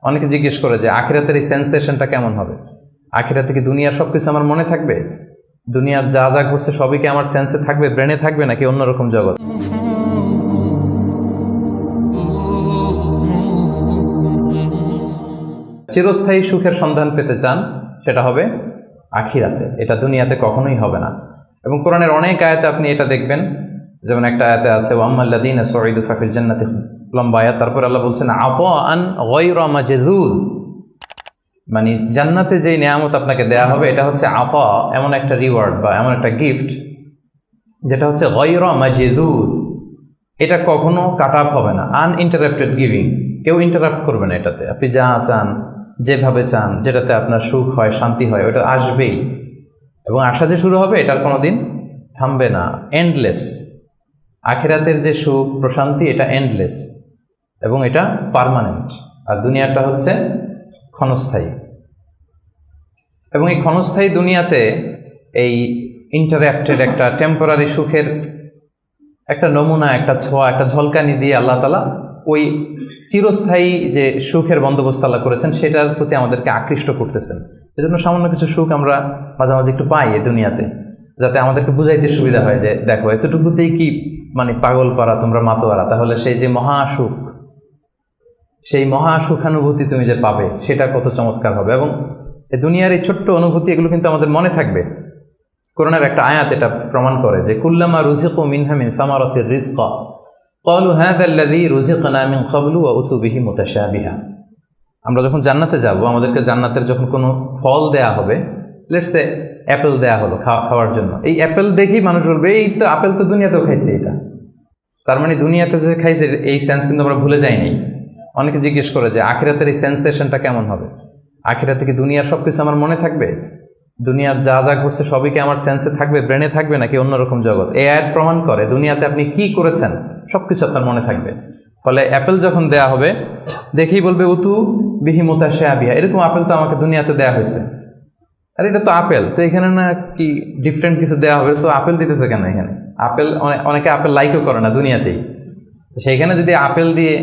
অনেকে জিজ্ঞেস করে যে আখিরাতের এই সেন্সেশনটা কেমন হবে, আখিরাতে কি দুনিয়ার সবকিছু আমার মনে থাকবে, দুনিয়ার যা যা ঘটছে সবই কি আমার সেন্সে থাকবে, ব্রেনে থাকবে, নাকি অন্যরকম জগৎ? চিরস্থায়ী সুখের সন্ধান পেতে চান, সেটা হবে আখিরাতে, এটা দুনিয়াতে কখনোই হবে না। এবং কোরআনের অনেক আয়াতে আপনি এটা দেখবেন, যেমন একটা আয়াতে আছে ওয়াম্মাল্লাযীনা সুঈদু ফাফিল জান্নাতি, লম্বা আয়াত। তারপর আল্লাহ বলছেন আতাআন গায়রা মাজযুদ, মানে জান্নাতে যেই নিয়ামত আপনাকে দেয়া হবে এটা হচ্ছে আতা, এমন একটা রিওয়ার্ড বা এমন একটা গিফট যেটা হচ্ছে গায়রা মাজযুদ, এটা কখনো কাট আপ হবে না, আনইন্টারাপ্টেড গিভিং, কেউ ইন্টারাপ্ট করবে না এটাতে। আপনি যা চান, যেভাবে চান, যেটাতে আপনার সুখ হয়, শান্তি হয়, ওটা আসবেই। এবং আসা যে শুরু হবে এটার কোনোদিন থামবে না, এন্ডলেস। আখিরাতের যে সুখ প্রশান্তি এটা এন্ডলেস এবং এটা পার্মানেন্ট, আর দুনিয়াটা হচ্ছে ক্ষণস্থায়ী। এবং এই ক্ষণস্থায়ী দুনিয়াতে এই ইন্টারাপ্টেড একটা টেম্পোরারি সুখের একটা নমুনা, একটা ছোঁয়া, একটা ঝলকানি দিয়ে আল্লাহ তাআলা ওই চিরস্থায়ী যে সুখের বন্দোবস্ত আল্লাহ করেছেন সেটার প্রতি আমাদেরকে আকৃষ্ট করতেছেন। এজন্য সামান্য কিছু সুখ আমরা মাঝে মাঝে একটু পাই এই দুনিয়াতে, যাতে আমাদেরকে বুঝাইতে সুবিধা হয় যে দেখো এতটুকুতেই কি মানে পাগল পারা, তোমরা মাতোয়ারা, তাহলে সেই যে মহাসুখ, সেই মহাসুখানুভূতি তুমি যে পাবে সেটা কত চমৎকার হবে। এবং এই দুনিয়ার এই ছোট্ট অনুভূতি এগুলো কিন্তু আমাদের মনে থাকবে। কোরআনের একটা আয়াত এটা প্রমাণ করে যে কুল্লামা রুজিকু মিনহা মিন সামারাতির রিজকা ক্বালু হাযা আল্লাযী রুজিকনা মিন ক্বাবলু ওয়া উতু বিহি মুতাশাবিহা। আমরা যখন জান্নাতে যাব, আমাদেরকে জান্নাতের যখন কোনো ফল দেয়া হবে, লেটস সে অ্যাপেল দেয়া হলো খাওয়ার জন্য, এই অ্যাপেল দেখেই মানুষ বলবে এই তো আপেল তো দুনিয়াতেও খাইছে এটা, তার মানে দুনিয়াতে যে খাইছে এই সেন্স কিন্তু আমরা ভুলে যাইনি। অনেকে জিজ্ঞেস করে যে আখিরাতের এই সেন্সেশনটা কেমন হবে, আখিরাতে কি দুনিয়ার সবকিছু আমার মনে থাকবে, দুনিয়ার যা যা ঘটছে সবই কি আমার সেন্সে থাকবে, ব্রেনে থাকবে, নাকি অন্যরকম জগৎ? এই আয়াত প্রমাণ করে দুনিয়াতে আপনি কি করেছেন সবকিছু আপনার মনে থাকবে। ফলে অ্যাপেল যখন দেয়া হবে দেখেই বলবে উতু বিহি মুতাশাবিহা, এরকম আপেল তো আমাকে দুনিয়াতে দেয়া হয়েছে, আর এটা তো আপেল, তো এখানে না কি ডিফারেন্ট কিছু দেওয়া হবে, তো আপেল দিতেছে কেন এখানে? আপেল অনেকে আপেল লাইকও করে না দুনিয়াতেই, সেইখানে যদি আপেল দিয়ে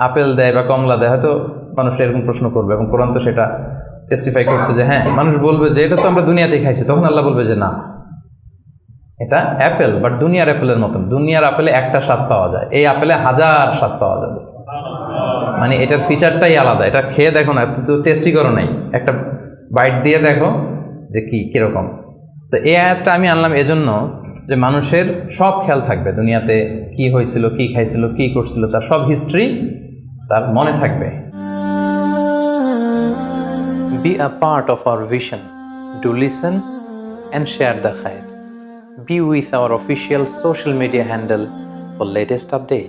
আপেল দেয় বা কমলা দেয় হয়তো মানুষ এরকম প্রশ্ন করবে। এবং কোরআন তো সেটা টেস্টিফাই করছে যে হ্যাঁ, মানুষ বলবে যে এটা তো আমরা দুনিয়াতেই খাইছি, তখন আল্লাহ বলবে যে না, এটা অ্যাপেল, বাট দুনিয়ার অ্যাপেলের মতন। দুনিয়ার আপেলে একটা স্বাদ পাওয়া যায়, এই আপেলে 1000 স্বাদ পাওয়া যাবে, মানে এটার ফিচারটাই আলাদা। এটা খেয়ে দেখো না, তো টেস্টি করো নাই, একটা বাইট দিয়ে দেখো যে কিরকম। তো এই আয়াতটা আমি আনলাম এজন্য যে মানুষের সব খেয়াল থাকবে, দুনিয়াতে কি হয়েছিল, কি খাইছিল, কি করছিল, তার সব হিস্ট্রি তার মনে থাকবে। Be a part of our vision. Do listen and share the khair. Be with our official social media handle for latest updates.